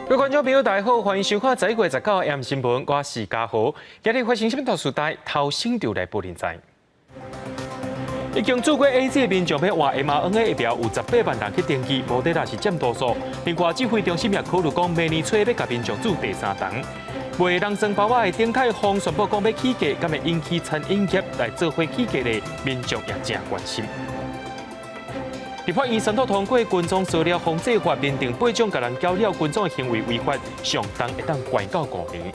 各位观众朋友，大家好，欢迎收看10月19号 AM 新闻，我是嘉豪。今日发生什么大事代？头先就来报连载。已经做过 AZ 的民众要换 mRNA 疫苗，有18万人去登记，莫德纳是占多数。另外，指挥中心也考虑讲，明年初要甲民众做第3档。为人生包外的丁太峰宣布讲要起价，敢会引起餐饮业来做伙起价的民众也正关心。立法院三读通过《军种饲料防治法》，认定8种甲人交了军种的行为违法，上重会当关到5年。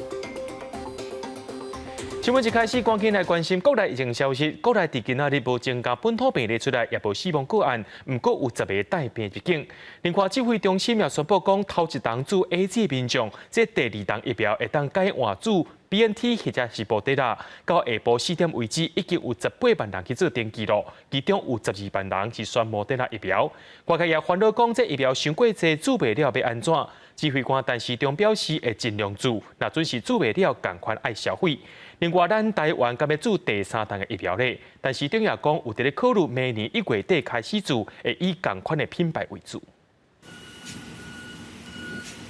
新闻一开始，赶紧来关心国内疫情消息。国内伫今仔日无增加本土病例出来，也无死亡个案，不过有10个带病入境。另外，指挥中心也宣布讲，头一档注 AZ 民众，这第2档疫苗会当改换注 BNT 或者是莫德纳。到下晡4点为止，已经有18万人去做登记咯，其中有12万人是选莫德纳疫苗。外界也烦恼讲，这疫苗伤过济，注袂了要安怎？指挥官陈时中表示会尽量注，若准是注袂了，赶快爱消费。另外，咱台湾敢要注第3档的疫苗咧，但是中也讲有伫咧考虑明年1月底开始注，会以同款的品牌为主。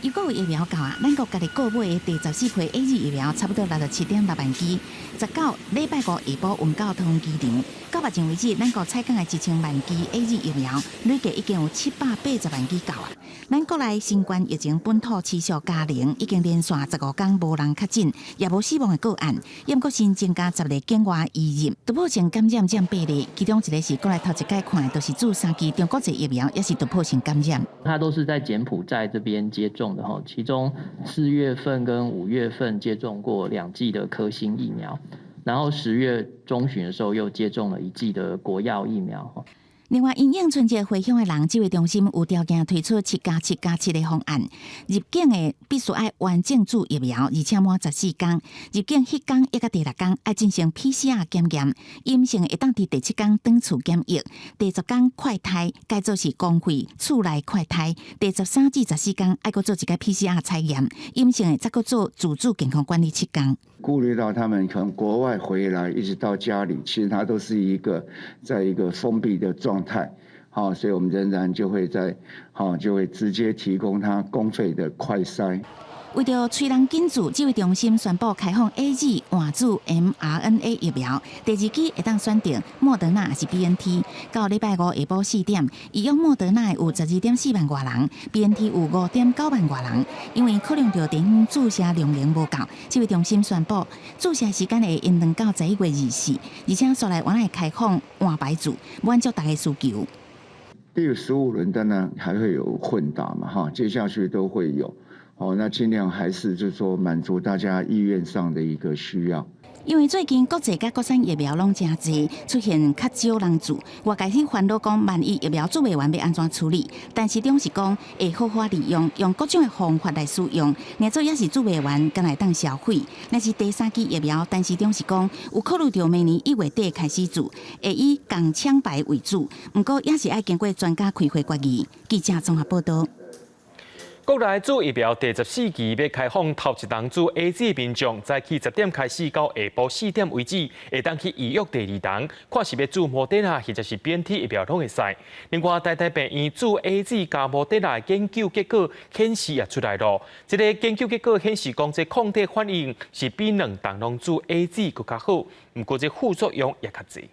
如果有疫苗到啊，咱国家己购买的第14批 AZ 疫苗差不多67.6万剂。19礼拜5下晡运到桃机场，到目前为止，咱国采购的1000万剂 AZ 疫苗，累计已经有780万剂到啊。咱国内新冠疫情本土持续加零，已经连续15天无人确诊，也无死亡的个案，也不过新增加10个境外移入，突破性感染占8例，其中一个是国内头一届看的，就是注3剂中国籍疫苗，也是突破性感染。它都是在柬埔寨这边接种的哈，其中4月份跟5月份接种过2剂的科兴疫苗，然后10月中旬的时候又接种了1剂的国药疫苗。另外，因应春节回乡的人，指挥中心有条件推出7+7+7的方案。入境的必须爱完整注疫苗，而且满14天；入境迄天一个第6天爱进行 PCR 检验，阴性的会当伫第7天转厝检疫，第10天快筛改做是公费厝内快筛，第13至14天爱搁做一个 PCR 采验，阴性的再搁做自主健康管理7天。顾虑到他们从国外回来，一直到家里，其实它都是在一个封闭的状态，好，所以我们仍然就会直接提供它公费的快筛。为着催人紧注，指挥中心宣布开放 AZ 换注 mRNA 疫苗，第2期会当选定莫德纳还是 BNT。到礼拜5下晡4点，医用莫德纳有12.4万外人 ，BNT 有5.9万外人。因为考量到地方注射量能无够，指挥中心宣布注射时间会延长到11月24，而且说来原来开放换白注，满足大家需求。第15轮当然还会有混打嘛，哈，接下去都会有。那尽量还是就是说满足大家意愿上的一个需要。因为最近国际甲国产疫苗拢真济，出现较少人注，外界去烦恼讲，万一疫苗注未完要安怎处理？但是中是讲会好好利用，用各种的方法来使用，另做也是注未完，敢来当消费。那是第3期疫苗，但是中是讲有考虑到明年1月底开始注，会以共抢白为主，不过也是爱经过专家开会决议。记者综合报道。国内注疫苗第14期要开放头一档注 AZ 民众，早起10点开始到下晡4点为止，会当去预约第2档，看是要注莫德纳或者是 BNT 疫苗拢会使。另外，台病院注 AZ 加莫德纳研究结果显示也出来咯。这个研究结果显示讲，这抗体反应是比2档拢注 AZ 更加好，不过这副作用也较侪。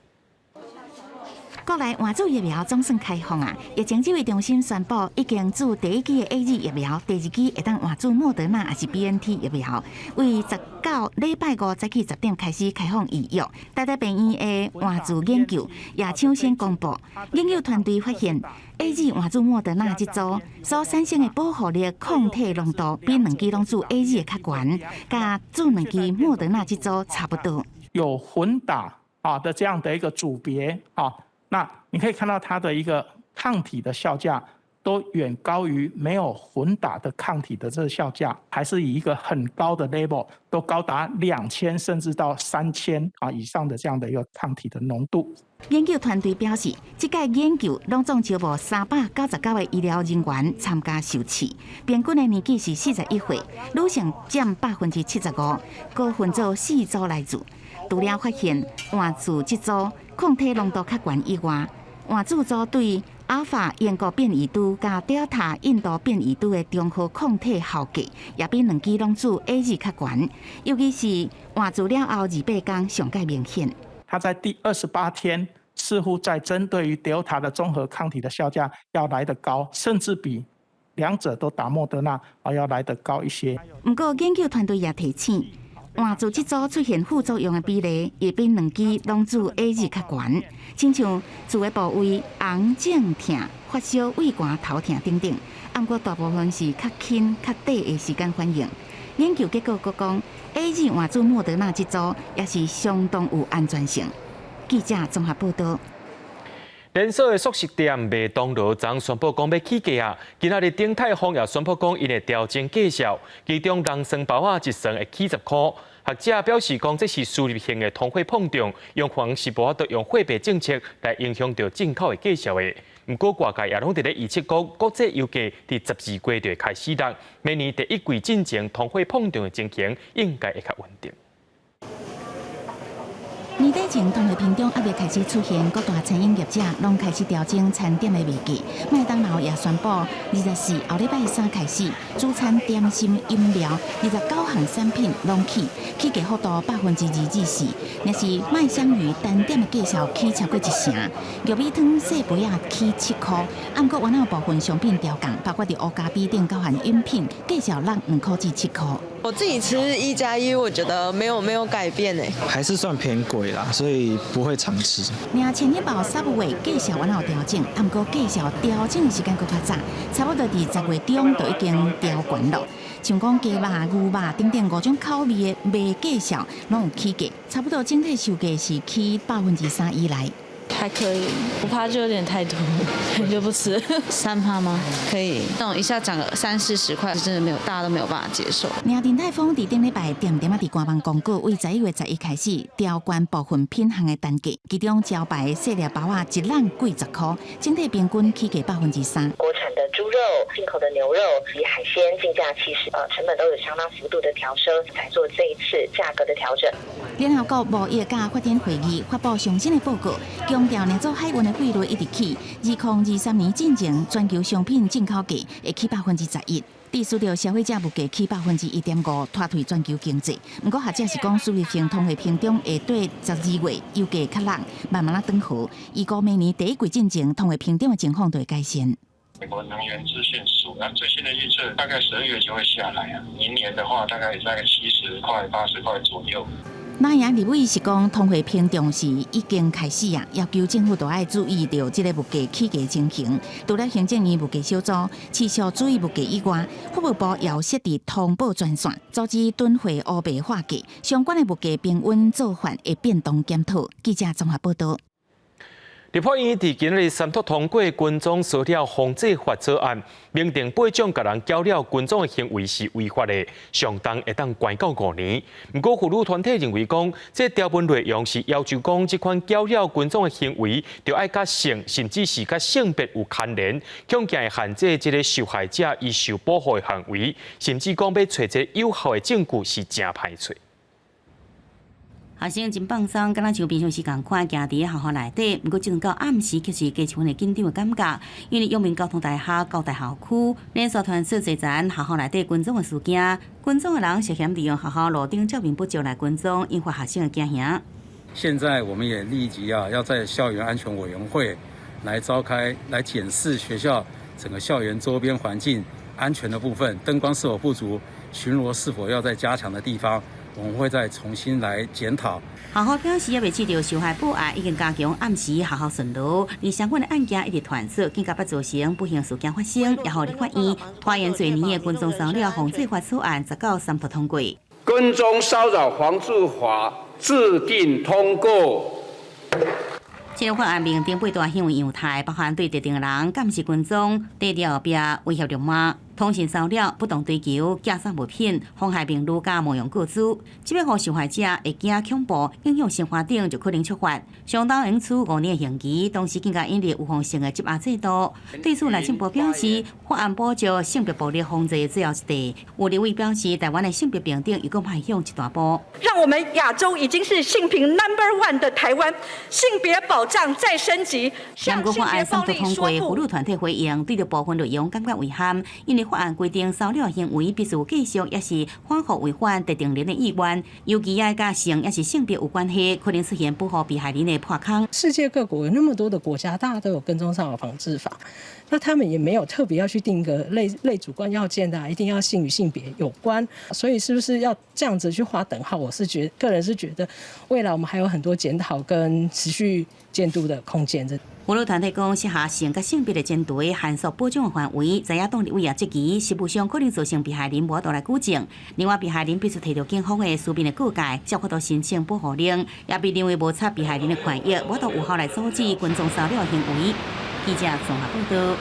国内换注疫苗总算开放啊！疫情指挥中心宣布，已经注第1期的 AZ 疫苗，第2期会当换注莫德纳还是 BNT 疫苗。为19礼拜5早起10点开始开放预约。台病院的换注研究也抢先公布，研究团队发现 AZ 换注莫德纳这组所产生的保护力抗体浓度比2期拢注 AZ 的较悬，甲注2期莫德纳这组差不多。有混打的这样的一个组别那你可以看到它的一个抗体的效价都远高于没有混打的抗体的这个效价，还是以一个很高的 level， 都高达2000甚至到3000以上的这样的一个抗体的浓度。研究团队表示，这届研究拢总招募399位医疗人员参加受试，平均的年纪是41岁，女性占75%，各分做4组来做。除了发现换注这组抗体浓度较悬以外，换注组对阿法英国变异株加 Delta 印度变异株的综合抗体效价也比两支拢做 A2 较悬，尤其是换注了后28天上界明显。它在第28天似乎在针对于 Delta 的综合抗体的效价要来得高，甚至比两者都打莫德纳要来得高一些。不过研究团队也提醒，换注这组出现副作用的比例也比两支拢做 A2 较悬，亲像注的部位红、肿、痛、发烧、胃寒、头痛等等。不过大部分是较轻、较短的时间反应。研究结果佫讲 ，A2 换注莫德纳这组也是相当有安全性。记者综合报道。连锁的素食店麦当劳昨宣布讲要起价啊！今仔日鼎泰丰也宣布讲，因会调整价格，其中人参包啊一层会起10块。学者表示讲，这是输入性的通货膨胀，用可是无法度用货币政策来影响到进口的价格的。不过，外界也拢伫咧预测讲，国际油价伫12月就会开始落，明年第一季进前通货膨胀的情形应该会较稳定。年底前，通货膨胀还未开始出现，各大餐饮业者拢开始调整餐点的卖价。麦当劳也宣布，24后礼拜3开始，主餐、点心、饮料29项产品拢起价幅度2%至4%。若是麦香鱼单点的价数起超过1成，玉米汤细杯啊起7块。不过，原有部分商品调降，包括伫乌咖啡店高含饮品，价数落2块至7块。我自己吃1+1，我觉得没有改变诶，还是算偏贵啦，所以不会常吃。另前一包Subway价数原有调整，不过价数调整的时间搁较早，差不多伫10月中就已经调悬了。像讲鸡肉、牛肉等等5种口味的卖价数拢有起价，差不多整体售价是起3%以内。还可以，5%就有点太多，就不吃。3%吗？可以。那种一下涨个30-40块，真的没有，大家都没有办法接受。鼎泰丰伫顶礼拜点点伫官方公告，为11月11开始调悬部分品项的单价，其中招牌细粒包啊一篮贵10块，整体平均起价3%。国产的猪肉、进口的牛肉及海鲜进价成本都有相当幅度的调升，才做这一次价格的调整。联合国贸易甲发展会议发布上新的报告，强调两组海运的汇率一直起，2023年进前全球商品进口价会起11%，致使到消费者物价起1.5%，拖退全球经济。不过学者是讲，输入性通货膨胀会对12月油价较落，慢慢转好。预估明年第一季进前通货膨胀的情况就会改善。美国能源资讯署，那最新的预测大概12月就会下来啊，明年的话大概70块、80块左右。那样立委是讲，通货膨胀是已经开始啊，要求政府都要注意到这个物价起价情形。除了行政院物价小组持续注意物价以外，服务部也设置通报专线，阻止囤货乌白化价，相关的物价平稳做法会变动检讨。记者综合报道。立法院伫今日三读通过军种烧了防治法草案，明定8种甲人缴了军种的行为是违法的，上重会当关到5年。不过，妇女团体认为讲，这条文内容是要求讲，这款缴了军种的行为，就要甲性甚至是甲性别有牵连，恐惊会限制这个受害者伊受保护的范围，甚至讲要找一个有效的证据是真歹找。学生真放松，敢若像平常时共款行伫学校内底，不过进到暗时却是加一份的紧张的感觉。因为永明交通大厦高大校区连续传出侪层学校内底军种的事件，军种的人涉嫌利用学校路顶照明不足来军种，引发学生的惊吓。现在我们也立即要在校园安全委员会来召开，来检视学校整个校园周边环境安全的部分，灯光是否不足，巡逻是否要再加强的地方。我们会再重新来检讨。学校表示，也未知道受害报案已经加强暗时学校巡逻，而相关的案件一直传出，更加不造成不幸事件发生，也互立法院拖延最年的军种烧了防治法草案19三读通过。军种骚扰防治法制定通过。这个法案明定8大行为样态，包含对特定人监视军种、低调后壁威胁辱骂。通信骚扰、不当追求、假杀物品、妨害名誉甲冒用个资，即要互受害者会惊恐怖、影响生活等，就可能触法。相当应处5年的刑期，同时更加引入有方性的羁押制度。对此，内政部表示，法案保障性别暴力防治的主要一地。有立委表示，台湾的性别平等又搁迈向一大步。让我们亚洲已经是性平 No.1 的台湾，性别保障再升级。两国法案三读通过，妇女团体回应对着部分内容感觉遗憾，因为法案规定骚扰行为必须继续，也是反复违反特定人的意愿，尤其爱甲性也是性别有关系，可能出现保护被害人的破口。世界各国有那么多的国家，大家都有跟踪骚扰防治法，那他们也没有特别要去定一个类主观要件的，一定要性与性别有关，所以是不是要这样子去划等号？我是个人是觉得，未来我们还有很多检讨跟持续监督的空间。妇女团体讲，适合性甲性别的针对限缩保障的范围，在野党立委也质疑，实务上可能造成被害人无法来举证。另外，被害人必须提到警方的书面的告诫，才可申请保护令，也被认为无插被害人的权益，无法有效来阻止群众骚扰行为。记者综合报道。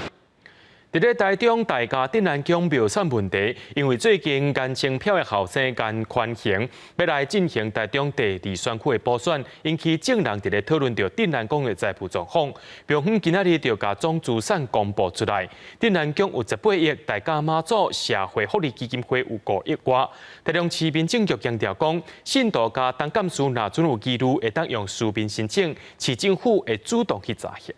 伫咧台中大甲镇南宫庙产问题，因为最近颜清票的后生颜宽恒要来进行台中第2选区的补选，引起众人伫咧讨论着镇南宫的财务状况。庙方今仔日就将总资产公布出来，镇南宫有18亿，大甲妈祖社会福利基金会有5亿外。台中市民政局强调讲，信徒甲当干事若准有记录，会当用书面申请，市政府会主动去查核。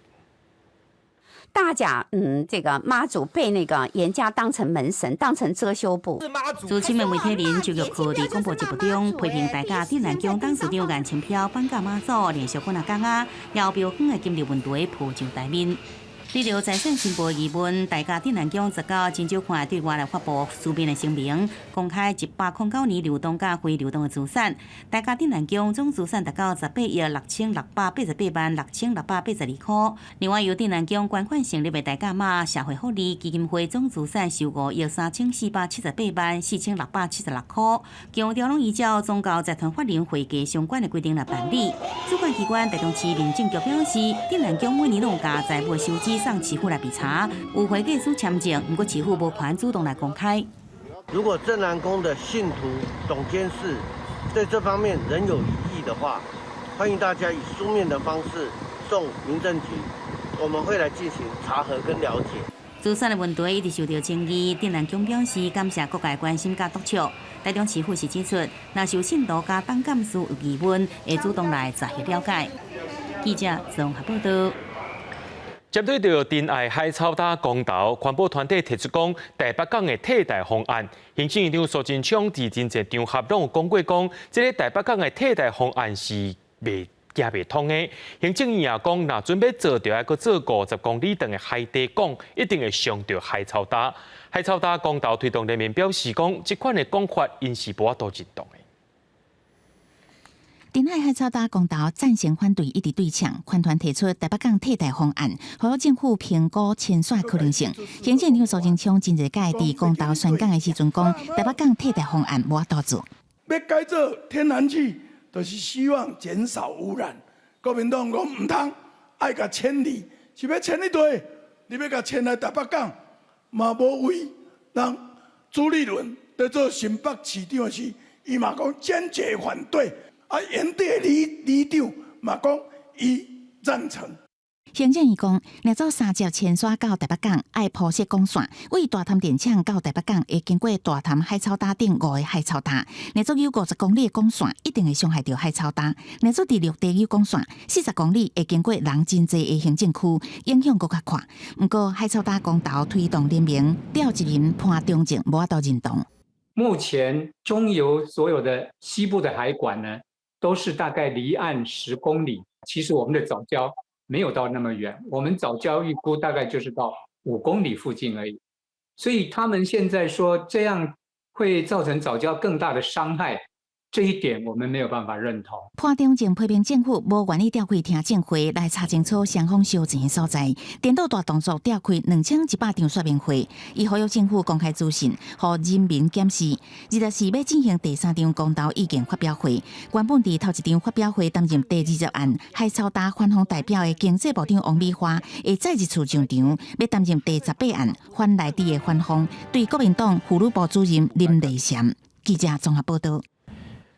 大甲这个妈祖被那个严家当成门神，当成遮羞布。主亲民媒体人就约科伫广播节目中批评大甲镇南宫董事长颜清票绑架妈祖，连续几讲啊，也庙方的金流问题浮上台面。对着财产申报疑问，大甲镇南宫直到真少看对外来发布书面的声明，公开1809年流动甲非流动的资产。大甲镇南宫总资产达到18亿6688万6682块。另外，由镇南宫捐款成立的大甲妈社会福利基金会总资产收5亿3478万4676块。强调拢依照宗教财团法令会计相关的规定来办理。主管机关台中市民政局表示，镇南宫每年拢加财务收支上市府来比查，有会计师签证，不过市府无权主动来公开。如果镇南宫的信徒、董监事对这方面仍有疑义的话，欢迎大家以书面的方式送民政局，我们会来进行查核跟了解。资产的问题一直受到争议，镇南宫表示感谢各界关心甲督促。台中市府是指出，若有信徒甲当干事有疑问，会主动来查核了解。记者综合报道。针对着珍爱海草大公投，环保团体提出讲台北港的替代方案。行政院长苏贞昌伫真侪场合拢有讲过，讲这个台北港的替代方案是行袂通的。行政院也讲，若准备做，就要搁做50公里长的海底港，一定会伤到海草大。海草大公投推动人民表示讲，这款的讲法因是无法度认同的。珍爱海草大公投赞成反对一直对呛，款团提出台北港替代方案，予政府评估清算可能性。行政院苏贞昌真侪届伫公投宣讲的时阵讲，台北港替代方案无法度做。要改做天然气，就是希望减少污染。国民党讲唔通，爱甲迁离，是要迁去地，你要甲迁来台北港，嘛无为。让朱立伦在做新北市长时，伊嘛讲坚决反对。啊，原地里长嘛讲伊赞成。行政院讲，若做3条牵线到台北港，爱铺设公线，为大潭电厂到台北港会经过大潭海草大顶5个海草大。若做有50公里的公线，一定会伤害到海草大。若做第6地有公线，40公里会经过人真济的行政区，影响更较大。不过海草大公投推动联名调一人判中正，无法度认同。目前中游所有的西部的海管呢，都是大概离岸10公里。其实我们的藻礁没有到那么远，我们藻礁预估大概就是到5公里附近而已。所以他们现在说这样会造成藻礁更大的伤害，这一点我们没有办法认同。判中正批评政府无愿意调开听证会来查清楚双方烧钱的所在，颠倒大动作调开2100场说明会，伊呼吁政府公开资讯，互人民检视。24要进行第3场公投意见发表会，原本伫头一场发表会担任第20案海草大反方代表的经济部长王美花，会再一次上场，要担任第18案反内地的反方，对国民党妇女部主任林丽嬋。记者综合报道。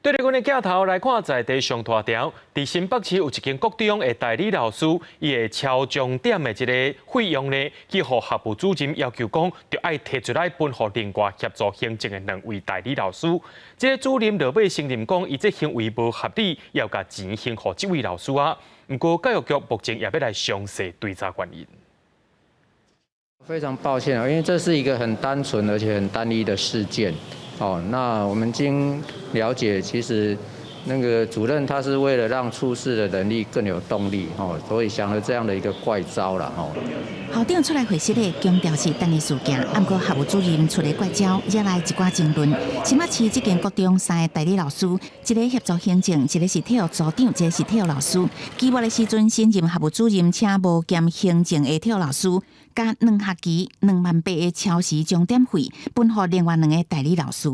对着阮的镜头来看，在地上大条，伫新北市有一间国中的代理老师，伊的超重点的一个费用呢，去互学务主任要求讲，就爱摕出来分互另外协助行政的2位代理老师。这个主任落尾承认讲，伊这行为无合理，要甲钱还互这位老师啊。不过教育局目前也要来详细追查原因。非常抱歉啊，因为这是一个很单纯而且很单一的事件。那我们经了解，其实那个主任他是为了让处事的能力更有动力，所以想了这样的一个怪招啦。校长出来回释咧，强调是单一事件，不过学务主任出来怪招，惹来一寡争论。新北市这间国中3个代理老师，一个协助行政，一个是体育组长，一个是体育老师。期末的时阵，新任学务主任请无兼行政的体育老师，加2学期28000的超时钟点费，分予另外2个代理老师。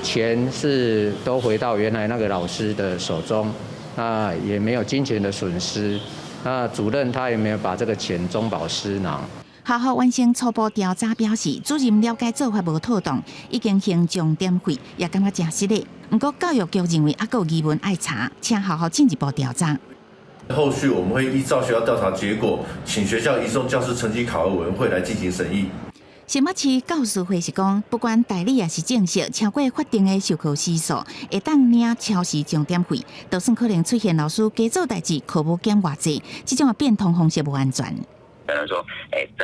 钱是都回到原来那个老师的手中，那也没有金钱的损失。那主任他也没有把这个钱中饱私囊。校方完成初步调查，表示主任了解做法无妥当，已经行重点费，也感觉真失礼。不过教育局认为还有疑问爱查，请校方进一步调查。后续我们会依照学校调查结果，请学校移送教师成绩考核委员会来进行审议。新北市教师会是讲，不管代理也是正式，超过法定的授课时数，会当领超时钟点费，就算可能出现老师加做代志，课无减偌济，这种的变通方式不安全。可能说，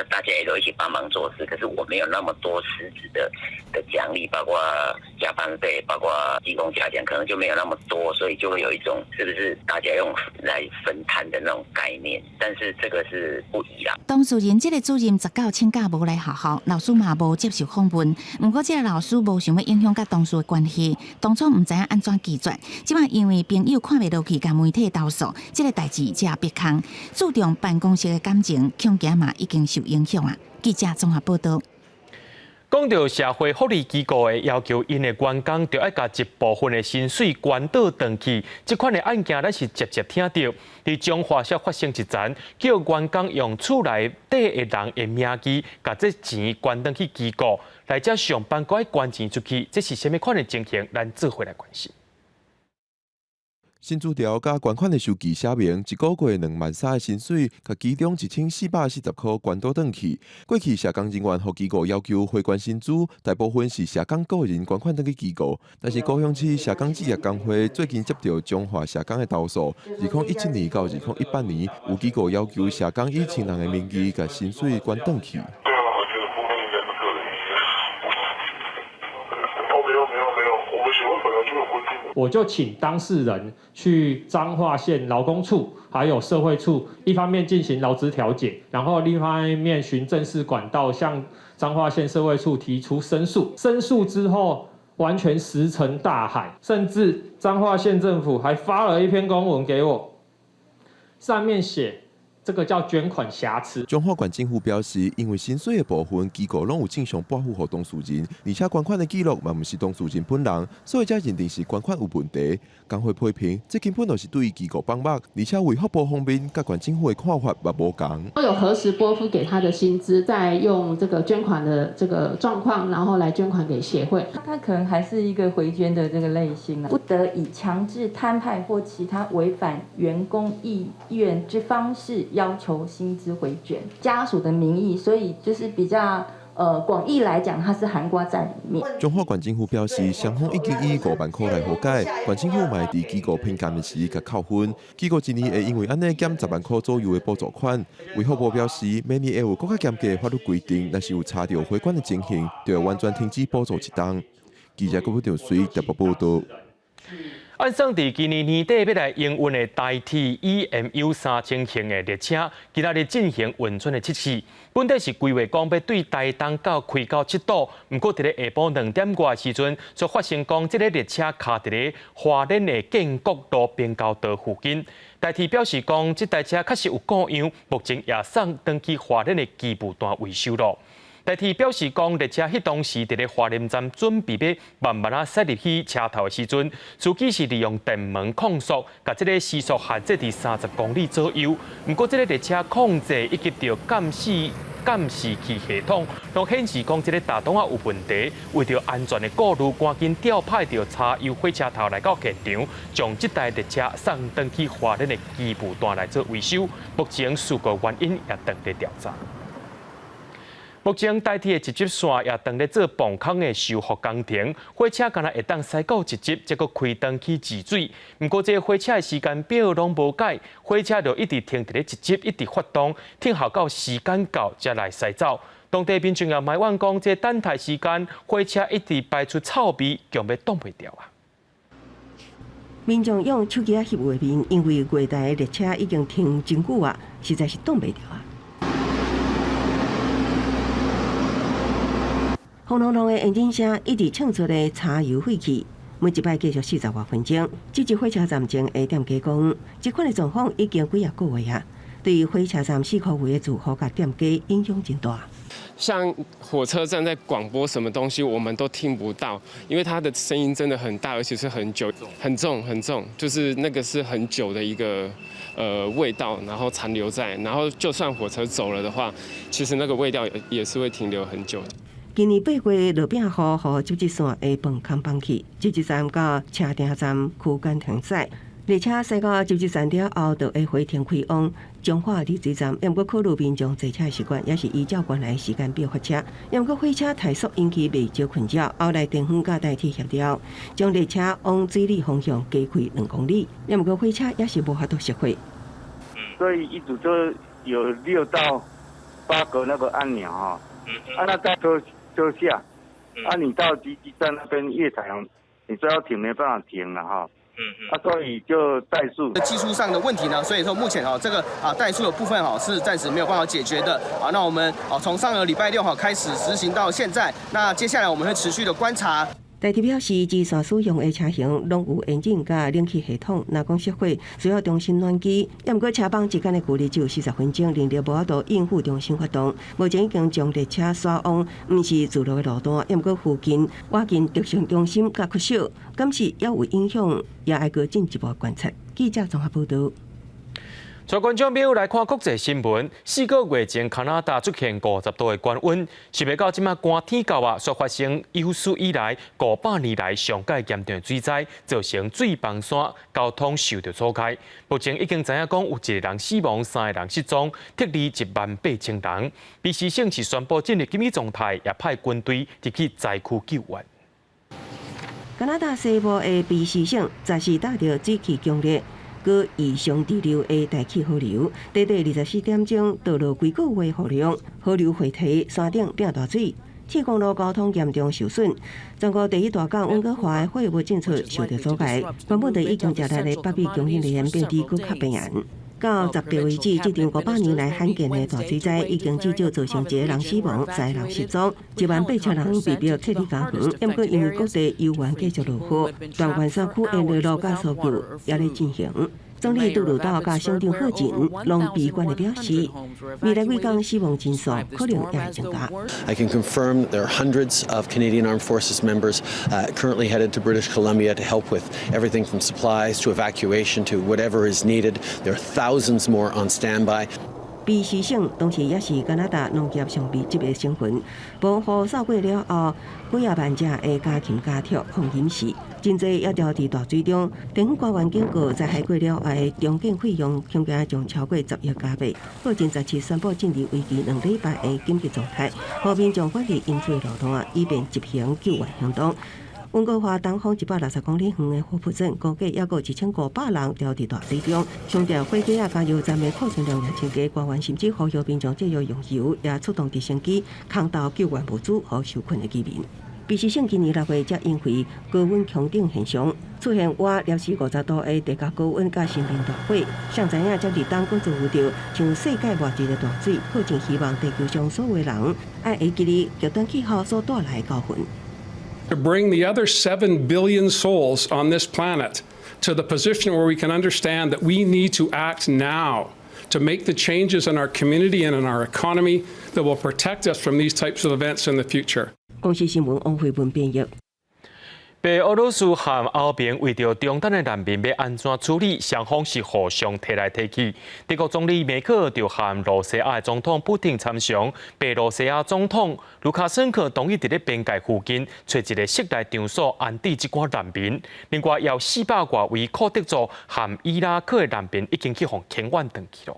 大家也都一起帮忙做事，可是我没有那么多实质的奖励，包括加班费，包括技工加奖，可能就没有那么多，所以就会有一种是不是大家用来分摊的那种概念，但是这个是不一样。当事人这个主任19请假无来学校，老师嘛无接受访问，不过这个老师无想要影响甲同事的关系，当初唔知影安怎拒绝，即摆因为朋友看袂落去，甲媒体投诉，这个代志才别空，注重办公室的感情。家嘛已经受影响啊！记者综合报道。讲到社会福利机构的要求，因的员工就要甲一部分的薪水关倒转去，这款的案件咱是直接听到，伫彰化县发生一件，叫员工用厝内底的人的名义，甲这钱关转去机构，来遮上班该关钱出去，这是什么款的情形？咱做回来关心。薪资条甲捐款的收据写明，一个月23000的薪水，甲其中1440块关倒转去。过去社工人员互机构要求回捐薪资，大部分是社工个人捐款转去机构。但是高雄市社工职业工会最近接到彰化社工的投诉，2017年到2018年，有机构要求社工以亲人的名义甲薪水捐转去。我就请当事人去彰化县劳工处还有社会处，一方面进行劳资调解，然后另一方面循正式管道向彰化县社会处提出申诉。申诉之后完全石沉大海，甚至彰化县政府还发了一篇公文给我，上面写这个叫捐款瑕疵。彰化县政府表示，因为薪水的部分机构拢有正常拨付给当事人，而且捐款的记录嘛不是当事人本人，所以才认定是捐款有问题。工会批评，这根本就是对机构帮忙，而且为发布方面，甲县政府的看法也无同。都有核实拨付给他的薪资，再用这个捐款的这个状况，然后来捐款给协会。他可能还是一个回捐的这个类型，不得以强制摊派或其他违反员工意愿之方式要求薪资回卷，家属的名义，所以就是比较广义来讲，它是涵盖在里面。彰化县政府表示，双方已经以5万块来和解，县政府嘛伫机构评鉴的时甲扣分，机构一年会因为安尼减10万块左右的补助款。卫福部表示，明年会有更加严格的法律规定，若是有查到回捐的情形，就会完全停止补助一档。记者郭富长随台北报道。按算伫今年年底要来营运的台铁 EMU3000型的列车，今仔日进行运转的测试。本来是规划讲要对台东到开到7度，不过伫咧下晡2点外时阵，就发生讲这个列车卡伫咧花莲的建国路边交道附近。台铁表示讲，这台车确实有故障，目前也送登去花莲的基步段维修咯。台铁表示讲，列车迄当时伫咧花莲站准备要慢慢啊驶入去车头的时阵，司机是利用电门控速，甲这个时速限制伫30公里左右。不过，这个列车控制以及着监视器系统，都显示讲这个大东啊有问题。为着安全的顾虑，赶紧调派着柴油火车头来到现场，将这台列车送登去花莲的基步段来做维修。目前事故原因也正在调查。目前台铁的一级线也正在做磅空的修复工程，火车敢若会当驶过一级，再搁开灯去治水。不过，这火车的时间表拢无改，火车就一直停伫咧一级，一直发动，停候到时间到才来驶走。当地民众也埋怨讲，这等待时间，火车一直排出臭味，强要挡袂掉啊！民众用手机翕画面，因为月台的列车已经停真久啊，实在是挡袂掉啊！轰隆隆的引擎声一直唱出的柴油废气，每一摆继续40多分钟。这支火车站前下店家讲，这款的状况已经几啊个月啊，对于火车站4块位的住户甲店家影响真大。像火车站在广播什么东西，我们都听不到，因为它的声音真的很大，而且是很久、很重，就是那个是很久的一个味道，然后残留在，然后就算火车走了的话，其实那个味道也是会停留很久。今年8月，路边和集集线的泵空放弃，集集站到车顶站区间停驶。列车驶到集集站了后，就会回停开往彰化离水站。不过考虑民众坐车的习惯，也是依照原来时间表发车。不过火车太速引起未少困扰，后来电风甲台铁协调，将列车往水里方向加开2公里。不过火车也是无法度熄火。所以一组就有6到8个那个按钮哈，那在车下，你到集集站那边月台，你说要停没办法停了哈。所以就怠速。技术上的问题呢，所以说目前这个怠速的部分是暂时没有办法解决的。那我们从上个礼拜6开始实行到现在，那接下来我们会持续的观察。台铁表示，自线使用的车型拢有引擎甲冷气系统，若讲熄火需要重新暖机。不过车帮之间的距离只有40分钟，令到无法度应付重新发动。目前已经将列车刷往不是自路的路段，不过附近挖进特训中心甲缺少，敢是也有影响，也爱个进一步观察。记者综合报道。全观众朋友来看国际新闻，4个月前，加拿大出现50度的高温，想不到即马寒天到啊，却发生有史以来500年来上界严重的水灾，造成水崩山，交通受到阻碍。目前已经知影讲有1个人死亡，3个人失踪，撤离18000人。BC 省是宣布进入紧急状态，也派军队入去灾区救援。加拿大西部的BC 省则是带着水汽强烈。搁异常滞留的大气河流，短短24点钟，倒落几个月雨量，河流汇堤山顶变大水，铁公路交通严重受损。全国第一大港温哥华的货物进出受到阻碍，原本就已经食力的北美供应链变得更较边缘。到10月为止，这场500年来罕见的大水灾已经至少造成1个人死亡，3个人失踪，18000人被迫撤离家园。不过因为各地油源继续落雨，全关山区的内陆甲搜救也在进行。总理杜鲁道甲省政府前拢悲观地表示，未来几天死亡人数可能也会增加。I can confirm there are hundreds of Canadian Armed Forces members currently headed to British Columbia to help with everything from supplies to evacuation to whatever is needed. There are thousands more on standby. BC 省当时也是加拿大农业上密集的省份，暴雨扫过了后，几啊万只的家禽家畜放饮食，真侪也掉伫大水中。政府官员警告，灾害过了后的重建费用恐怕将超过10亿加币。目前17宣布进入为期2礼拜的紧急状态，和民众管理饮水路段，以便执行救援行动。温哥华东方160公里远的霍普镇，估计也有1500人掉伫大水中。强调火警啊加油站的库存量也增加，官员甚至呼吁民众借由用油，也出动直升机空投救援物资和受困的居民。必须省今年6月才因为高温强顶现象，出现活摄氏50度的地壳高温甲森林大火。谁知影接日当佫造有着像世界末日的大水，迫真希望地球上所有人爱会记哩极端气候所带来的教训。To bring the other 7 billion souls on this planet to the position where we can understand that we need to act now to make the changes in our community and in our economy that will protect us from these types of events in the future. 公司新闻王慧文编译。白俄罗斯和欧盟为着中东的难民要安怎处理，双方是互相提来提去。德国总理梅克尔就和罗西亚总统普京参详，白罗西亚总统卢卡申科同意伫咧边界附近找一个室内场所安置这寡难民。另外，有400多位库德族和伊拉克的难民已经去互遣返回去了。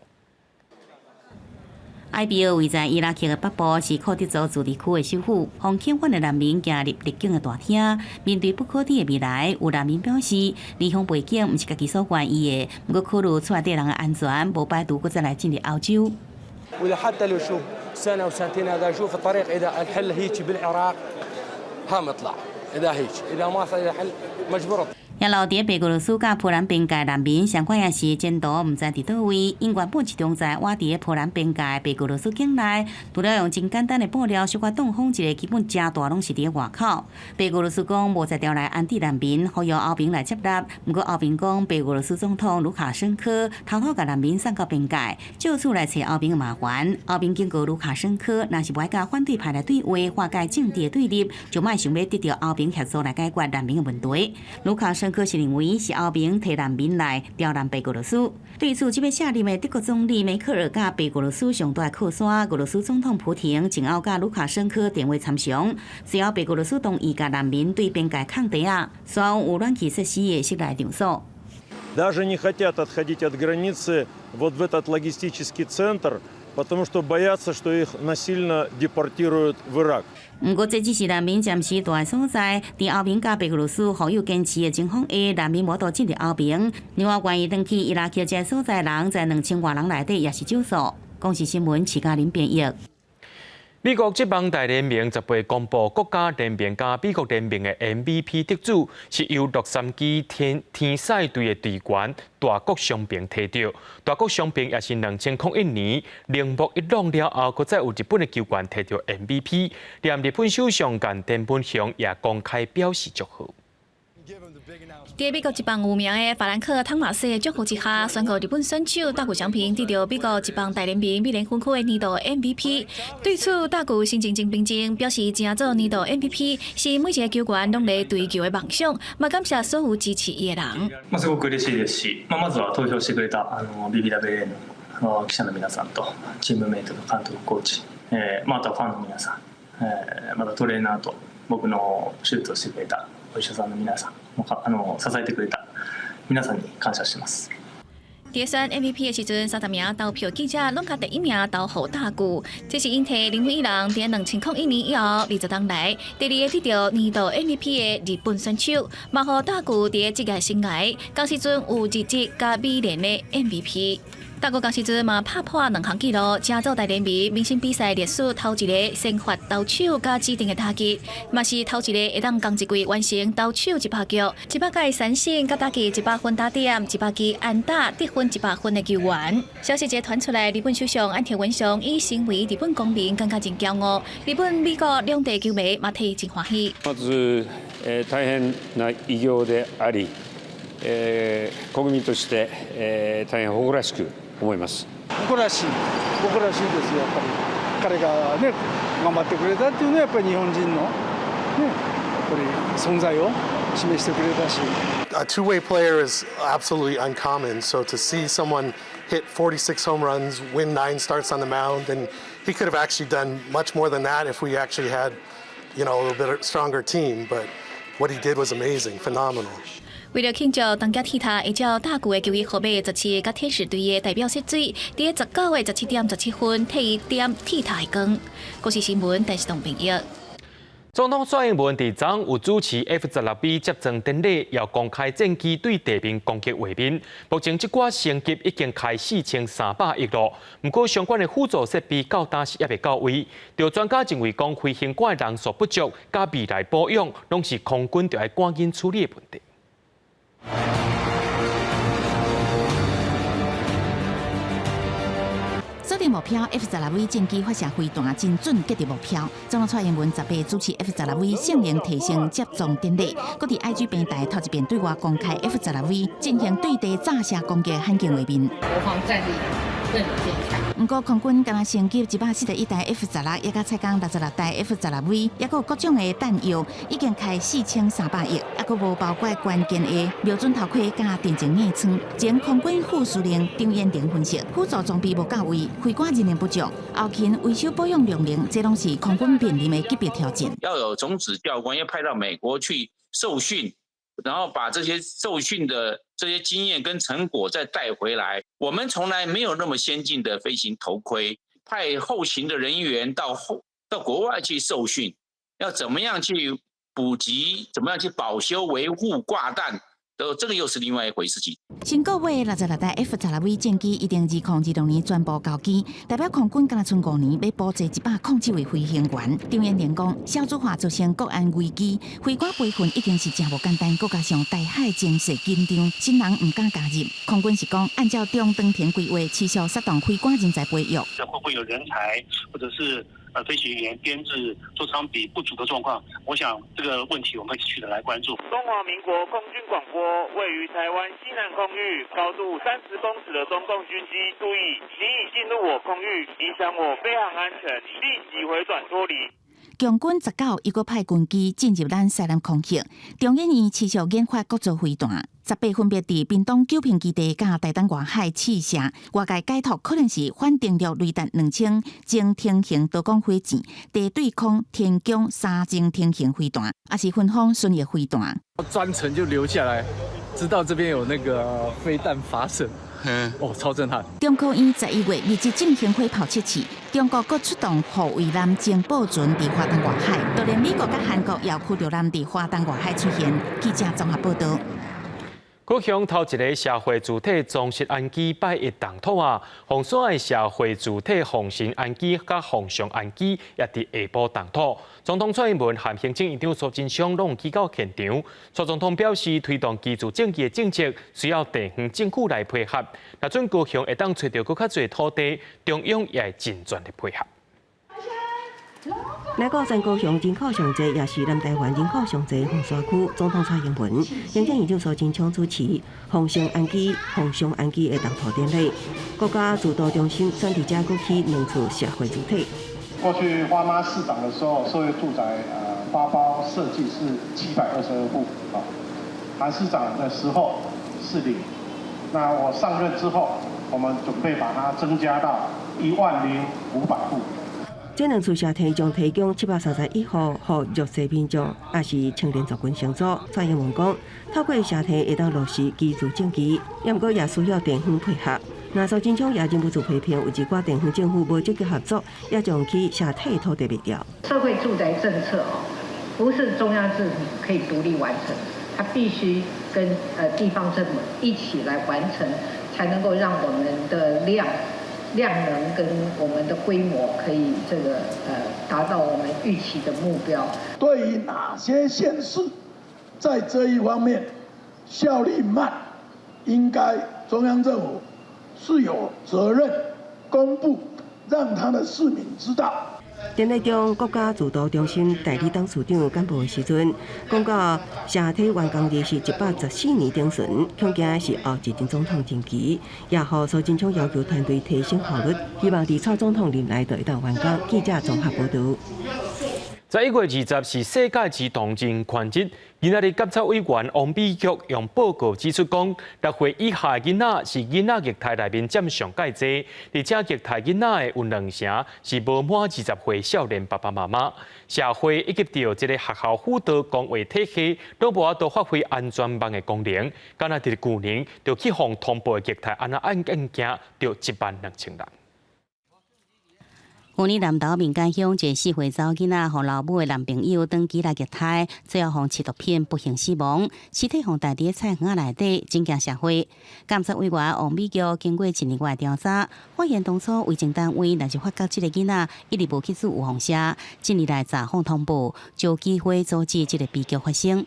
埃比尔位在伊拉克的北部，是库德族自治区的首府。从遣返的难民行入入境的大厅，面对不可知的未来，有难民表示，离乡背景毋是家己所愿意的，不过考虑出来地人的安全，无摆渡，搁再来进入欧洲。وإذا حتى لو شوف سنة وسنتين هذا شوف الطريق إذا الحل هيك بالعراق هم اطلع إذا هيك إذا ما صار الحل مجبور. 也留伫白俄罗斯甲波兰边界难民，上款也是前途毋知伫倒位，因原本集中在瓦伫波兰边界白俄罗斯境内，除了用真简单的布料小可挡风一个，基本正大拢是伫外口。白俄罗斯讲无在调来安置难民，呼吁欧盟来接纳。不过欧盟讲，白俄罗斯总统卢卡申科偷偷甲难民送到边界，就此来找欧盟的麻烦。欧盟警告卢卡申科，若是不爱甲反对派来对话，化解政治的对立，就莫想要得到欧盟协助来解决难民的问题。卢卡申科是认为是欧盟替难民来调南白俄罗斯。对此，这位下任的德国总理梅克尔甲白俄罗斯上大靠山俄罗斯总统普廷前后甲卢卡申科电话参详，随后白俄罗斯同意甲难民对边界抗地啊，选有暖气设施的室内场所。Даже не хотят отходить от границы вот в этот логистический центр, потому что боятся, что их насильно депортируют в Ирак. 不过，这只是难民暂时住的所在。伫欧盟甲白俄罗斯互有坚持的情况下，难民无法进入欧盟。另外，愿意登去伊拉克这所在人，在2000多人内底也是少数。公视新闻徐嘉玲编译。美国职棒大联盟10月公布国家联盟加美国联盟的 MVP 得主，是由63支天使队的队员大谷翔平摕到。大谷翔平也是2001年铃木一朗了后，搁再有日本的球员摕到 MVP。连日本首相菅田本雄也公开表示祝贺。在美国职棒有名的法兰克·汤马斯的祝福之下，宣告日本选手大谷翔平得到美国职棒大联盟美联分区的年度 MVP。对此，大谷心情真平静，表示正做年度 MVP 是每一个球員拢在追求的夢想，嘛感謝所有支持伊的人。すごく嬉しいですし、まずは投票してくれたBBWA の記者の皆さんとチームメイトの監督、コーチ、あとはファンの皆さん、またトレーナーと僕の手術をしてくれたお医者さんの皆さん。支えてくれた皆さんに感謝してます。在选 MVP 的时阵，30名投票记者拢甲第一名投予大谷，这是因替林伟人在2001年以后20冬来第2个得到年度 MVP 的日本选手，嘛予大谷在职业生涯当时阵有日职甲美联的 MVP。大谷当时阵嘛拍破2项纪录，正做大联盟明星比赛历史头一个先发投手加指定的打击，嘛是头一个会当同一季完成投手100局、100届三振甲打击100分打点、100支安打得分100分的球员。消息一传出来，日本首相岸田文雄以身为日本公民感觉真骄傲，日本、美国两地球迷嘛替真欢喜。まず、大変な偉業であり、国民として、大変誇らしく思います。誇らしいですよ、やっぱり彼がね頑張ってくれたっていうのはやっぱり日本人のねやっぱり存在を示してくれたし。A two-way player is absolutely uncommon, so to see someone hit 46 home runs, win 9 starts on the mound, and he could have actually done much more than that if we actually had, a little bit stronger team. But what he did was amazing, phenomenal. 为了庆祝当家踢他，依照大谷的球衣号码17甲天使队的代表色水，伫19月17点17分替伊点踢他的光。国视新闻电视台编译。总统蔡英文伫昨有主持 F-16B 接种典礼，要公开战机对地面攻击画面。目前这挂升级已经开4300亿咯，不过相关的辅助设备到当时也未到位。就专家认为，讲飞行馆人数不足，加未来保养，拢是空军就要赶紧处理的问题。锁定目标 F-16V 战机发射飞弹精准击中目标。总统蔡英文18主持 F-16V 性能提升接种典礼，搁伫 IG 平台头一遍对外公开 F-16V 进行对地炸射攻击罕见画面。国防战力更坚强。不过空军敢若升级141台 F-16，也甲采购66台 F-16V， 也有各种的弹药，已经开4300亿，也搁无包括关键的瞄准头盔甲电子眼窗。前空军副司令张彦玲分析，辅助装备无到位，飞官人员不足，后勤维修保养量能，这拢是空军面临的级别挑战。要有种子教官，要派到美国去受训。然后把这些受训的这些经验跟成果再带回来。我们从来没有那么先进的飞行头盔，派后勤的人员到国外去受训，要怎么样去补给，怎么样去保修维护挂弹。这个又是另外一回事情。新购买66台 F-16V 战机，一定2026年全部交机，代表空军敢若剩5年要补齐107位飞行员。张彦玲讲，少子化造成国安危机，飞官培训已经是真无简单，再加上大海情势紧张，新人唔敢加入。空军是讲，按照中长程规划，持续发动飞官人才培育。会不会有人才或者是飞行员编制座舱比不足的状况？我想这个问题我们会继续的来关注。中华民国空军广播，位于台湾西南空域高度30公尺的中共军机，注意，你已进入我空域，影响我飞航安全，立即回转脱离。共军19又搁派军机进入咱西南空域，中研院持续研发各种飞弹，18分别伫屏东九平基地甲台东外海试射，外界解读可能是反定律雷达2000精天型多管火箭、地对空天宫3精天型飞弹，还是分方顺翼飞弹。专程就留下来，知道这边有那个飞弹发射。超震撼！中科院11月立即进行火炮测试，中国搁出动护卫舰情报船伫花东外海，就连美国甲韩国也驱逐舰伫花东外海出现。记者综合报道。高雄头一个社会主体装饰安基拜一动土啊，红山的社会主体红神安基甲红上安基也伫下晡动土。总统蔡英文和行政院长苏贞昌拢去到现场。蔡总统表示，推动居住正义的政策需要地方政府来配合。若准高雄会当找到更较侪土地，中央也会尽全力配合。来到咱高雄人口上济，也是南台湾人口上济红山区，总统蔡英文、行政院长苏贞昌主持红上安基的动土典礼。国家主导中心选伫遮过去2处社会主体。过去花妈市长的时候，社会住宅发包设计是722户啊，韩市长的时候是0。那我上任之后，我们准备把它增加到10500户。这2处社体将提供731户予弱势民众，也是青年族群上组。蔡英文讲，透过社体会当落实居住正义，不过也需要地方配合。那苏贞昌也忍不住批评，有一寡地方政府无积极合作，也将其社体土地卖掉。社会住宅政策不是中央政府可以独立完成，它必须跟地方政府一起来完成，才能够让我们的量能跟我们的规模可以达到我们预期的目标。对于哪些县市在这一方面效率慢，应该中央政府是有责任公布，让他的市民知道。典礼中，国家主导中心代理董事长简报的时阵，讲到社体完工日是114年顶旬，恐惊是后一任总统任期，也予苏贞昌要求团队提升效率，希望伫蔡总统任内就会当完工。记者综合报道。11月20是世界儿童人权日，今仔日监察委员王美玉用报告指出，讲6岁以下的囡仔是囡仔虐待内面占上介济，而且虐待囡仔的有2成是无满20岁少年爸爸妈妈。社会以及到这个学校辅导讲话体系，都无法度发挥安全网的功能。敢若伫去年就去互通报的虐待案件就12000人。去年南投民间乡一个4岁查某囡仔，和老母的男朋友登记来虐胎，最后被吸毒片不幸死亡，尸体放在菜园内底，震惊社会。监察委员王美菊经过1年外调查，发现当初卫生单位若是发觉这个囡仔一直无去做有风险，近年来查访通报，就有机会阻止这个悲剧发生。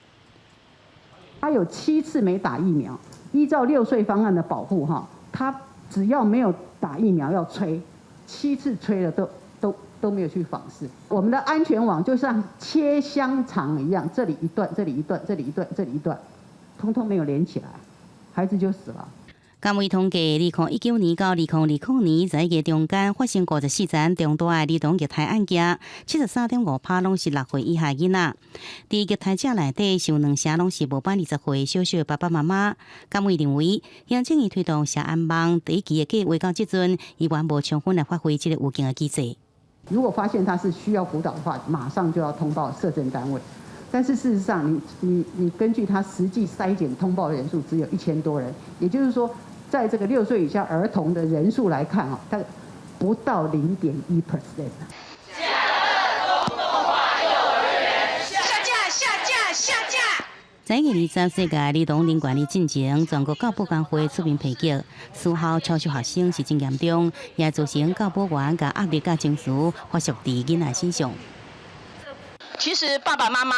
他有7次没打疫苗，依照6岁方案的保护他只要没有打疫苗要催，7次催了都没有去访视。我们的安全网就像切香肠一样，这里一段，这里一段，这里一段，这里一段，通通没有连起来，孩子就死了。监委统计，2019年到2020年在个中间发生54件重大的儿童虐待案件，73.5%拢是6岁以下囡仔。伫虐待者内底，有2成拢是无满20岁小小爸爸妈妈。监委认为，行政院推动社安网第1期的计划到即阵，依然无充分来发挥这个有劲的机制。如果发现他是需要辅导的话，马上就要通报社政单位。但是事实上，你根据他实际筛检通报人数只有1000多人，也就是说，在这个6岁以下儿童的人数来看大概不到0.1%。在20世界儿童人权的进程，全国教保工会出面批决，私校超收学生是真严重，也造成教保员甲压力甲情绪发泄伫囡仔身上。其实爸爸妈妈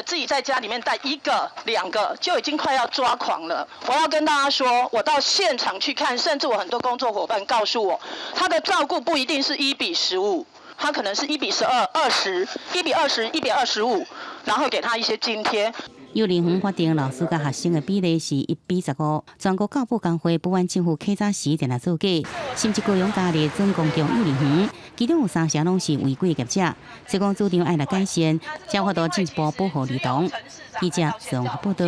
自己在家里面带1个、2个就已经快要抓狂了。我要跟大家说，我到现场去看，甚至我很多工作伙伴告诉我，他的照顾不一定是1:15，他可能是1:12、20、1:20、1:25，然后给他一些津贴。幼儿园法定老师甲学生的比例是1:15，全国教保工会不按政府稽查时定来做假，甚至高雄嘉义准公共幼儿园，其中有3成拢是违规业者。社工主张爱来改善，才法度进一步保护儿童。记者综合报道。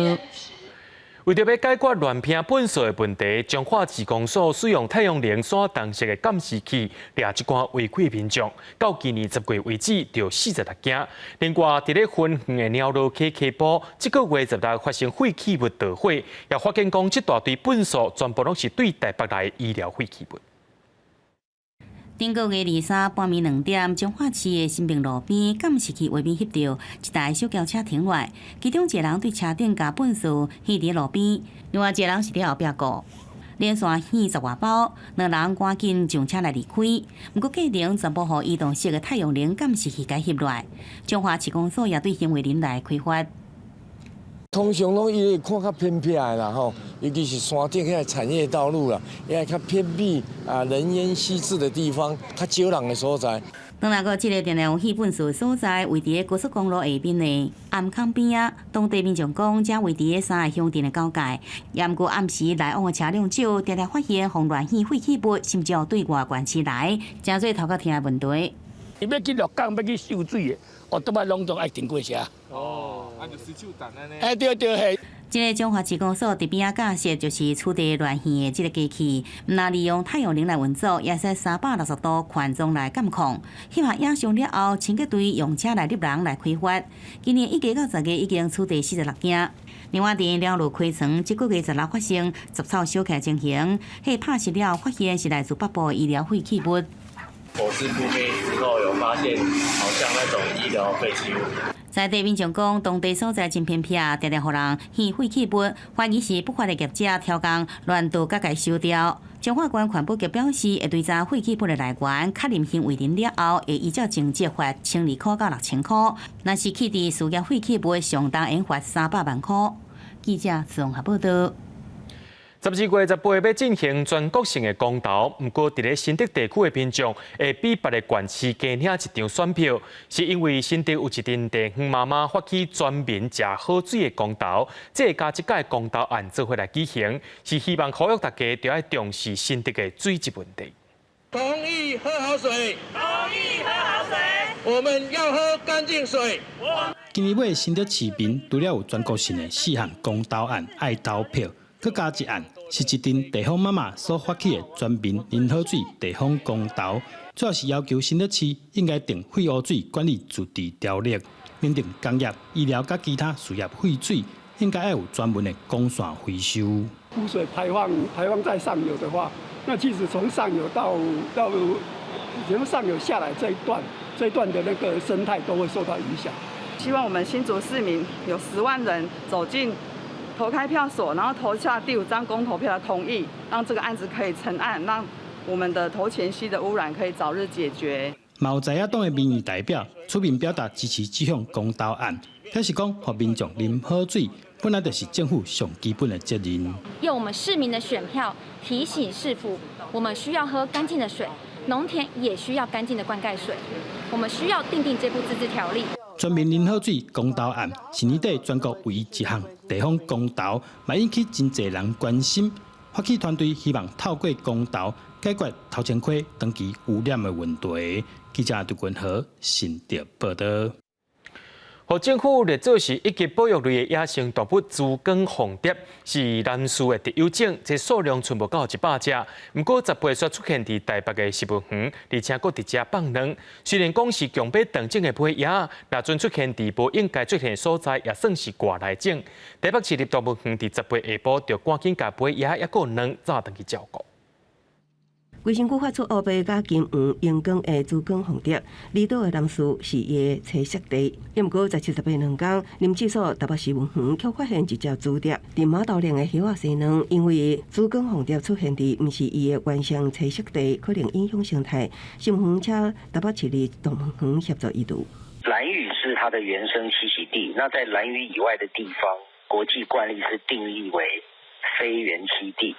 为着要解决乱拼本数的问题，彰化市公所使用太阳能线灯式的监视器抓一寡违规民众，到今年10月为止，就46件。另外，伫咧分园的鸟路溪溪埔，这个月16发生废弃物盗火，也发现讲这大堆本数全部拢是对台北来医疗废弃物。顶个月23半暝2点，彰化市的新平路边监视器画面翕到一台小轿车停落，其中一个人对车顶加粪扫扔伫路边，另外一个人是伫后壁过，连续掀10外包，2人赶紧上车来离开。不过过程全部互移动式的太阳能监视器翕落来，彰化市公所也对行为人来开发。通常拢伊看较偏僻的啦吼，尤其是山顶遐产业道路啦，遐较偏僻人烟稀释的地方，较少人的所在。当那个这个电量气粪扫所在，位伫高速公路下边的暗坑边啊，当地民众讲，这位伫3个乡镇的交界，也毋过暗时来往的车辆少，常常发现防乱气废弃物，甚至有对外县市来，真做头壳疼的问题。伊要去鹿港，要去收水的，都摆拢总爱停过车。就随手等安尼。哎，对对嘿。这个中华市公所伫边仔架设就是处理乱线的这个机器，毋但利用太阳能来运作，也使360度宽松来监控。翕下影像了后，清洁队用车来入人来开发。今年1月到10月已经处理46件。另外，伫了路开床，这个月16发生杂草烧起情形，迄拍摄了发现是来自北部医疗废弃物。我是铺面之后有发现，好像那种医疗废弃物。在地民众讲，当地所在真偏僻，常常互人掀废弃物，怀疑是不法的业者挑工乱倒甲佮收掉。彰化县环保局表示，会对查废弃物的来源，确认行为人了后，会依照情节罚1200块到6000块。若是弃置私业废弃物，上当应罚300万块。记者综合报道。14月18要进行全国性的公投，不过伫咧新竹地区的民众会比别个县市加领一张选票，是因为新竹有一阵地方妈妈发起全民食好水的公投，这加一届公投案做伙来举行，是希望呼吁大家要重视新竹的水质问题。同意喝好水，同意喝好水，我们要喝干净水。今年尾新竹市民除了有全国性的4项公投案爱投票，佮加一案。是一阵地方妈妈所发起的全民饮好水地方公投，主要是要求新竹市应该定废污水管理自治条例，明定工业、医疗甲其他事业废水应该要有专门的公线回收。污水排放在上游的话，那其实从上游到从上游下来这一段的那个生态都会受到影响。希望我们新竹市民有10万人走进投开票所，然后投下第5张公投票的同意，让这个案子可以成案，让我们的头前溪的污染可以早日解决。嘛有在野党的民意代表出面表达支持这项公投案，表示讲，让民众啉好水本来就是政府上基本的责任。用我们市民的选票提醒市府，我们需要喝干净的水，农田也需要干净的灌溉水，我们需要订定这部自治条例。全民啉好水公投案是年底全国唯一一项地方公投，嘛引起真侪人关心。发起团队希望透过公投解决头前溪长期污染的问题。记者杜君和新竹报道。互政府列做是一级保育类的野生动物珠光凤蝶，是南市的特有种，这数量存无到100只。不过10月却出现伫台北的食物园，而且佫伫遮放卵。虽然讲是强迫等种的飞野，若准出现伫无应该出现的所在，也算是外来种。台北市立动物园伫10月下晡，就赶紧甲飞野也佫卵早登去照顾。卫生局发出乌白甲金黄荧光的珠光凤蝶，离岛的南树是伊的栖息地。不过在10月2天，林技所台北市文园却发现一只珠蝶伫马道岭的叶仔生卵，因为珠光凤蝶出现伫不是伊的原生栖息地，可能影响生态。新闻请台北市立动物园协助移除。兰屿是它的原生栖息地，那在兰屿以外的地方，国际惯例是定义为非原栖地。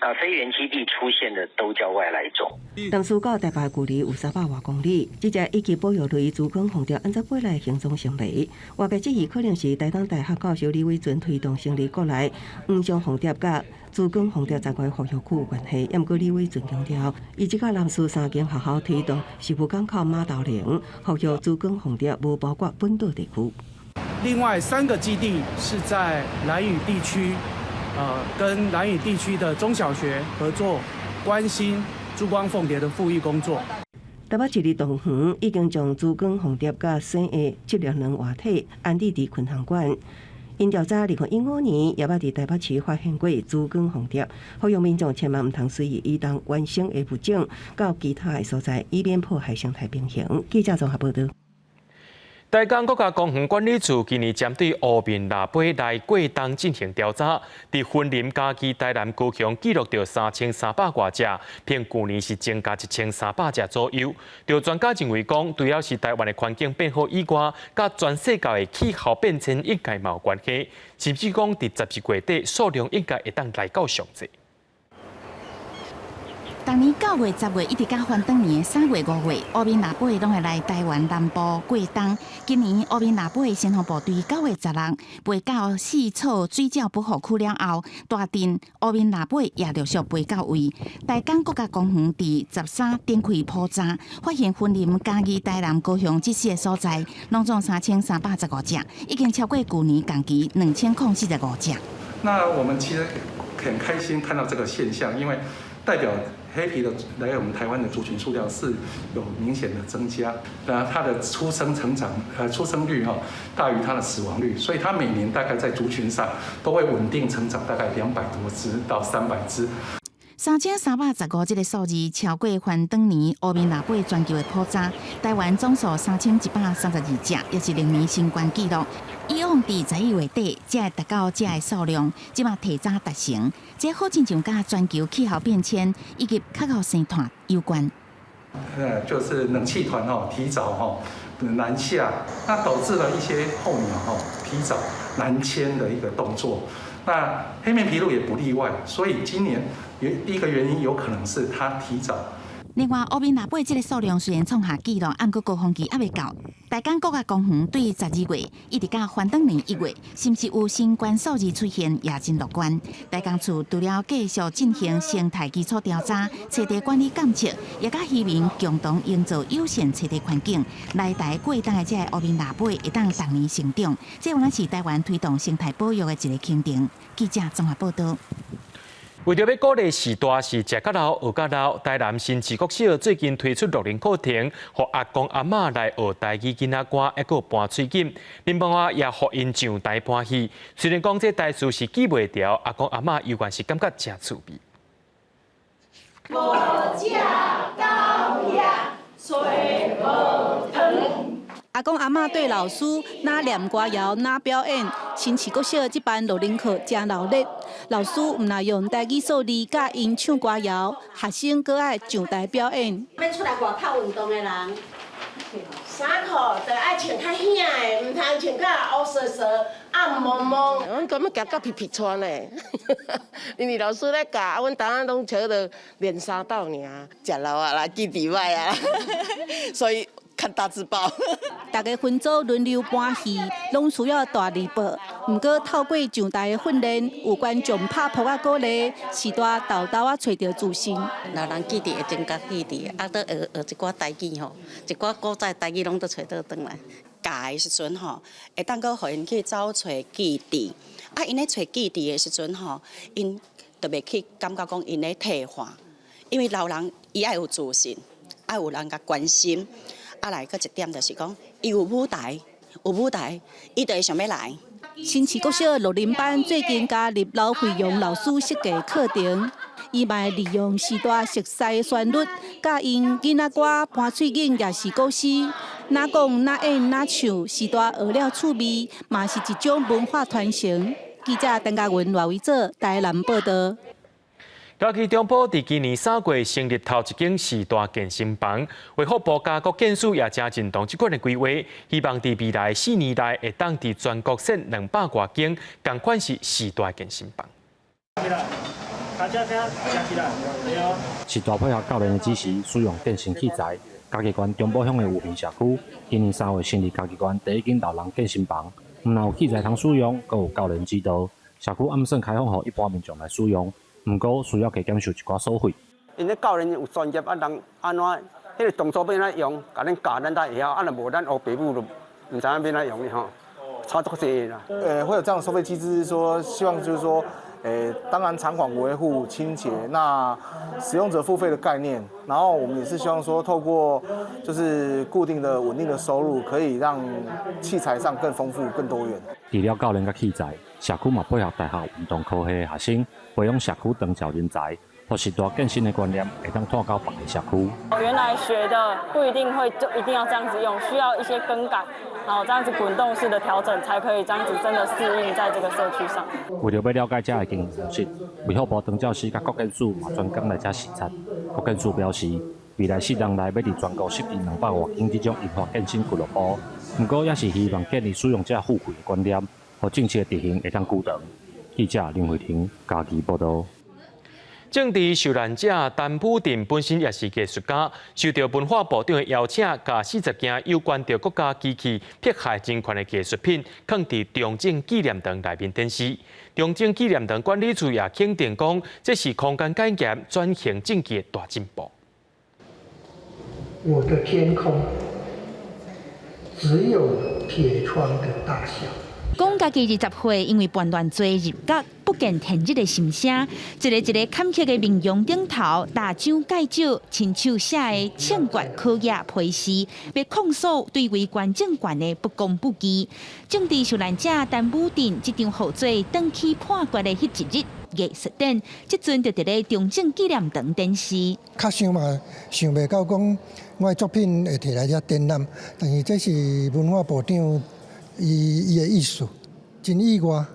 那非原栖地出现的都叫外来种。南市到台北距离有300多公里，这只一级保育类珠光凤蝶按照本来行踪成例，外界质疑可能是台东大学教授李伟俊推动成立国内黄象凤蝶甲珠光凤蝶在外保育区有关系。不过李伟俊强调，伊即个南市3间学校推动是不港口马道岭保育珠光凤蝶，无包括本岛地区。另外3个基地是在兰屿地区。跟兰屿地区的中小学合作，关心珠光凤蝶的复育工作。台北市立动物园已经将珠光凤蝶甲生的质量卵活体安置伫昆航馆。因调查2015年也捌伫台北市发现过珠光凤蝶，呼吁民众千万唔通随意移动原生的物种到其他的所在，以免破坏生态平衡。记者综合报道。台江国家公园管理处今年针对乌面腊八来过冬进行调查，伫森林嘉义台南高雄记录到3300多只，偏去年是增加1300只左右。就专家认为讲，除了是台湾的环境变好以外，甲全世界的气候变迁应该嘛有关系，甚至讲伫12月底数量应该会当来到上济。当年9月、10月一直到翻转年的3月、5月，乌面腊八拢会来台湾南部过冬。今年乌面腊八的先锋部队9月16日飞到四草水鸟保护区了后，大阵乌面腊八也陆续飞到位。台江国家公园伫13展开普查，发现森林嘉义台南高雄这4个所在，拢总3315只，已经超过去年同期2045只。那我们其实很开心看到这个现象，因为代表黑皮的来我们台湾的族群数量是有明显的增加，那它的出生率大于它的死亡率，所以它每年大概在族群上都会稳定成长，大概200多只到300只。3315这个数字超过翻转年乌面腊八全球的普查，台湾总数3132只，也是历年新高纪录。以往伫11月底才会达到这个数量，即马提早达成，这好亲像甲全球气候变迁以及气候生态有关。就是冷气团提早南下，那导致了一些候鸟提早南迁的一个动作。那黑面琵鹭也不例外，所以今年第一个原因有可能是它提早。另外，乌面腊八这个数量虽然创下纪录，但过高峰期还未到。台江国家公园对12月一直到翻转年1月，是不是有新冠数字出现，也真乐观。台江处除了继续进行生态基础调查、栖地管理监测，也甲渔民共同营造友善栖地环境，来台过冬的这个乌面腊八会当逐年成长。这原来是台湾推动生态保育的一个肯定。记者综合报道。为着要鼓励时大是食较老、学较老，台南新市国小最近推出6年课程，让阿公阿嬷来学台语囡仔歌，还佫搬喙锦。另外也互因上台搬戏。虽然讲这台词是记袂牢，阿公阿嬷依然是感觉真趣味。我家高粱，水无汤。阿公阿嬷对老师哪念歌谣哪表演，新市国小这班6年课真热烈。老师唔但用台语说理甲因唱歌谣，学生搁爱上台表演。要出来外口运动的人，衫裤就爱穿较显的，唔通穿较乌索索、暗蒙蒙。阮根本行到皮皮穿呢，因为老师咧教，阮当然拢找着练三道尔，食老啊啦，记伫歹啊，所以。看大字报，大家分组轮流搬戏，拢需要大字报。不过透过上台的训练，有观众拍扑啊鼓励，时代豆豆啊找到自信。老人记忆会增加记忆，啊，搁学一寡台语吼，一寡古早台语拢都找倒转来。教的时阵吼，会当搁互因去找找记忆，啊，因咧找记忆的时阵吼，因特别去感觉讲因咧退化，因为老人伊爱有自信，爱有人甲关心。啊，来个一点就是讲，伊有舞台，伊就会想要来。新市国小6年班最近加入老惠阳老师设计课程，伊嘛利用时代熟悉的旋律，甲因囡仔歌、伴嘴景也是故事，哪讲哪演哪唱，时代学了趣味，嘛是一种文化传承。记者陈嘉文、赖维做台南报道。高级中部伫今年3月成立头一间时代健身房，卫福部加国建署也正认同这款的规划，希望伫未来4年内会当伫全国设200多间，同款是时代健身房。时代配合教练的指示，使用健身器材。嘉义县中部乡的武平社区，今年3月成立嘉义县第一间老人健身房，唔但有器材通使用，阁有教练指导。社区暗算开放予一般民众来使用。毋过需要去减收一寡收费。因咧教练有专业，啊人安怎，迄个动作要安怎用，甲恁教咱才会晓，啊若无咱学爸母就唔知影要安怎用的吼，差足济啦。会有这样的收费机制，是说希望就是说，当然场馆维护清洁，那使用者付费的概念，然后我们也是希望说，透过就是固定的稳定的收入，可以让器材上更丰富、更多元。除了教练甲器材，社区嘛配合大学运动科系的学生。培养社区长照人才，或时代健身的观念，会当拓到别个社区。原来学的不一定会就一定要这样子用，需要一些更改，然后这样子滚动式的调整，才可以这样子真的适应在这个社区上。为了要了解这个经营模式，卫福部长教师甲国建署嘛专工来这视察。国建署表示，未来4年内要伫全国设置200多间这种研发健身俱乐部，不过也是希望建立使用者付费的观念，和政策的执行会当固定。记者林慧婷嘉义报道。政治受难者陈武定本身也是艺术家，受到文化部长的邀请，甲40件有关着国家机器迫害人权的艺术品，放伫中正纪念堂内面展示。中正纪念堂管理处也肯定讲，这是空间改革转型政绩的大进步。我的天空只有铁窗的大小。讲家己20岁，因为判断做入角不见天日的心声，一个坎坷的面容顶头，大奖介绍，亲手写的称决考验批示，要控诉对维权政权的不公不义。政治受难者陈武定这场号做登去判决的迄一日艺术展，即阵就伫咧中正纪念堂展示。较想嘛，想袂到讲我的作品会摕来遮展览，但是这是文化部长。伊的艺术真意外，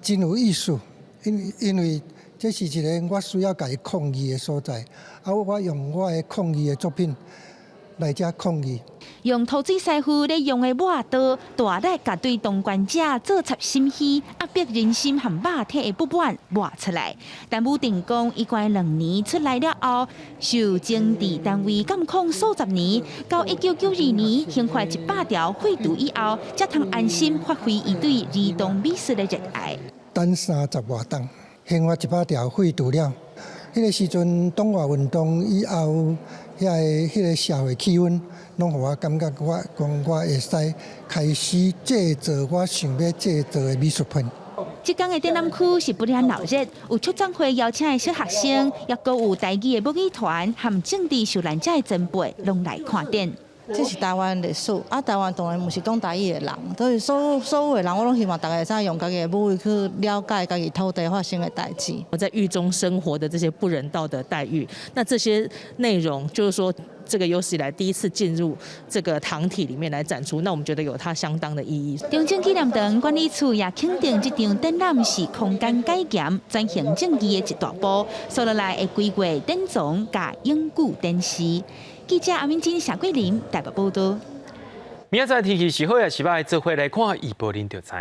真有艺术，因为这是一个我需要家己抗议的所在，我用我的抗议的作品来遮抗议。用土水师傅咧用的抹刀，大力甲对当权者做插心虚，压迫人心和肉体的不满抹出来。陈武定讲，伊关2年出来了后，受政治单位监控数十年，到1992年刑罚100条废除以后，才通安心发挥伊对儿童美术的热爱。等30多档，刑罚100条废除了。迄个时阵，党外运动以后，迄个社会气氛，拢互我感觉我会使开始制作我想要制作的美术品。这天的展览区是不然闹热，有出展会邀请的小学生，也阁有台语的母语团和政治受难者的前辈拢来看展。这是台湾历史啊！台湾当然不是讲台语的人，所以所有的人，我拢希望大家会使用家己的母语去了解家己土地发生的代志。我在狱中生活的这些不人道的待遇，那这些内容就是说，这个有史以来第一次进入这个堂体里面来展出，那我们觉得有它相当的意义。中正纪念堂管理处也肯定这场展览是空间改建、转型正义的一大步，所落来的规划展总甲永久展示。记者阿明金、夏桂林台北报道。明仔载天气是好也是歹，做伙来看预报您就知。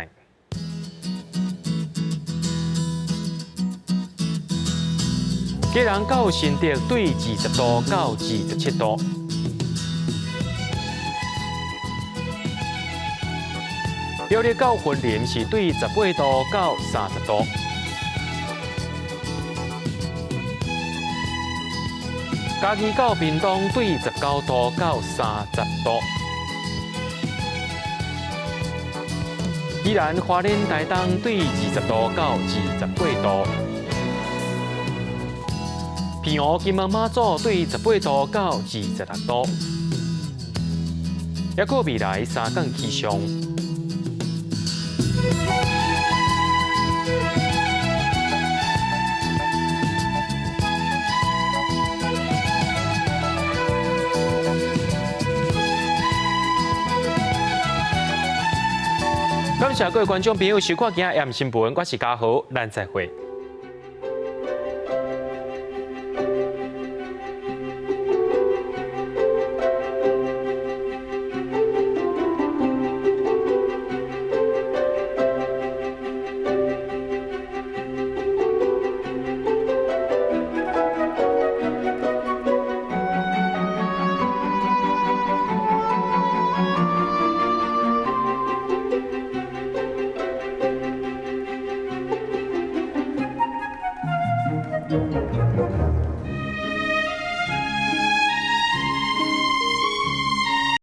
基隆到新竹对20度到27度，苗栗到云林是对18度到30度。嘉义到屏东对19度到30度，宜兰花莲台东对20度到28度，澎湖金门马祖对18度到26度，还有未来3天气象。感谢各位观众朋友收看今日AM新闻，我是嘉豪，咱再会。Thank you.